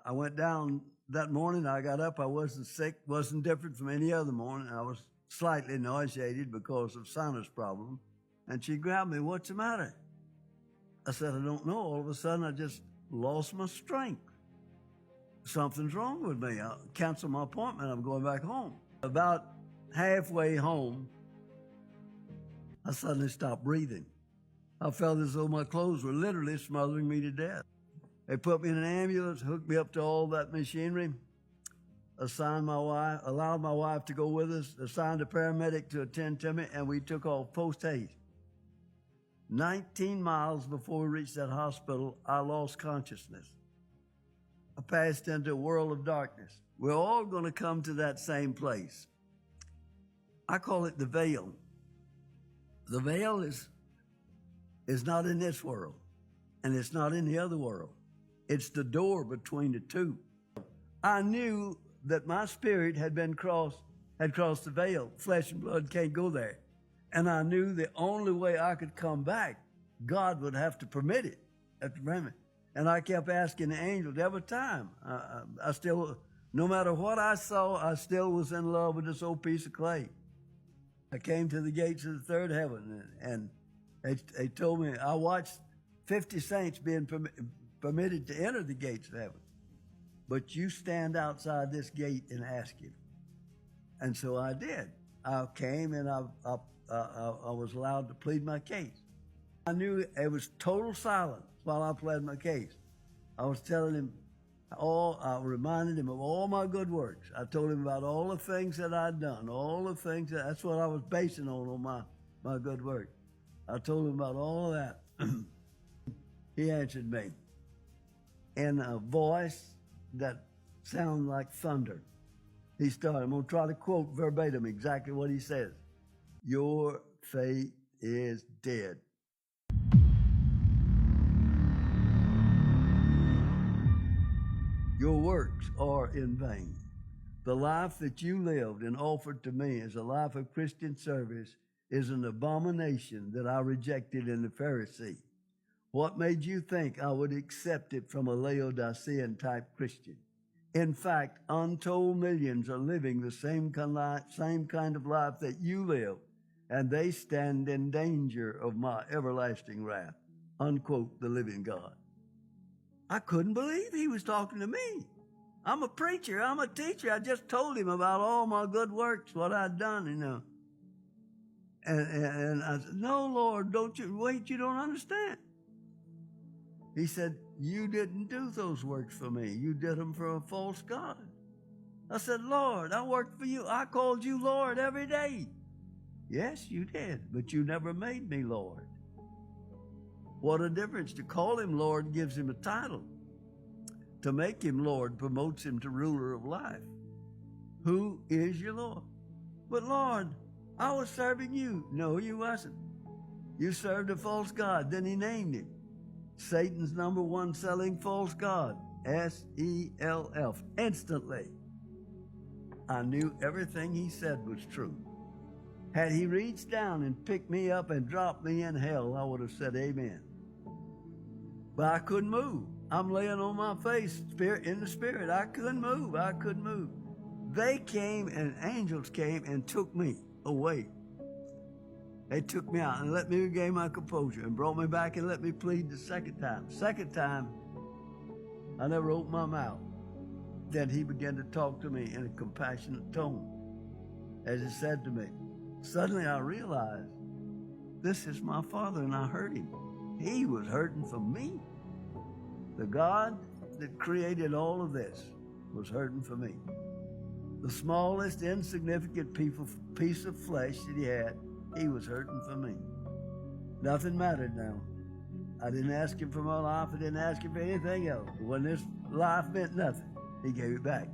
I went down that morning. I got up. I wasn't sick, wasn't different from any other morning. I was slightly nauseated because of sinus problem. And she grabbed me, "What's the matter?" I said, "I don't know. All of a sudden, I just lost my strength. Something's wrong with me. I'll cancel my appointment. I'm going back home." About halfway home, I suddenly stopped breathing. I felt as though my clothes were literally smothering me to death. They put me in an ambulance, hooked me up to all that machinery, allowed my wife to go with us, assigned a paramedic to attend to me, and we took off post-haste. 19 miles before we reached that hospital, I lost consciousness. I passed into a world of darkness. We're all going to come to that same place. I call it the veil. The veil is not in this world, and it's not in the other world. It's the door between the two. I knew that my spirit had crossed the veil. Flesh and blood can't go there. And I knew the only way I could come back, God would have to permit it. And I kept asking the angels every time. I still, no matter what I saw, I still was in love with this old piece of clay. I came to the gates of the third heaven, and they told me, I watched 50 saints being permitted to enter the gates of heaven. But you stand outside this gate and ask him. And so I did. I came and I was allowed to plead my case. I knew it was total silence while I pled my case. I was telling him I reminded him of all my good works. I told him about all the things that I'd done, all the things that's what I was basing on my good work. I told him about all of that. He answered me in a voice that sounded like thunder. He started, I'm going to try to quote verbatim exactly what he says. "Your faith is dead." "Your works are in vain. The life that you lived and offered to me as a life of Christian service is an abomination that I rejected in the Pharisee. What made you think I would accept it from a Laodicean type Christian? In fact, untold millions are living the same kind of life that you live, and they stand in danger of my everlasting wrath." Unquote, the living God. I couldn't believe he was talking to me. I'm a preacher. I'm a teacher. I just told him about all my good works, what I'd done, And I said, "No, Lord, you don't understand." He said, "You didn't do those works for me. You did them for a false God." I said, "Lord, I worked for you. I called you Lord every day." "Yes, you did, but you never made me Lord." What a difference. To call him Lord gives him a title. To make him Lord promotes him to ruler of life. Who is your Lord? "But Lord, I was serving you." "No, you wasn't. You served a false God." Then he named him. Satan's #1 selling false God. SELF. Instantly, I knew everything he said was true. Had he reached down and picked me up and dropped me in hell, I would have said amen. But I couldn't move. I'm laying on my face, in the spirit. I couldn't move. They came, and angels came and took me away. They took me out and let me regain my composure and brought me back and let me plead the second time. Second time, I never opened my mouth. Then he began to talk to me in a compassionate tone. As he said to me, suddenly I realized, this is my Father, and I heard him. He was hurting for me. The God that created all of this was hurting for me. The smallest, insignificant piece of flesh that he had, he was hurting for me. Nothing mattered now. I didn't ask him for my life. I didn't ask him for anything else. But when this life meant nothing, he gave it back.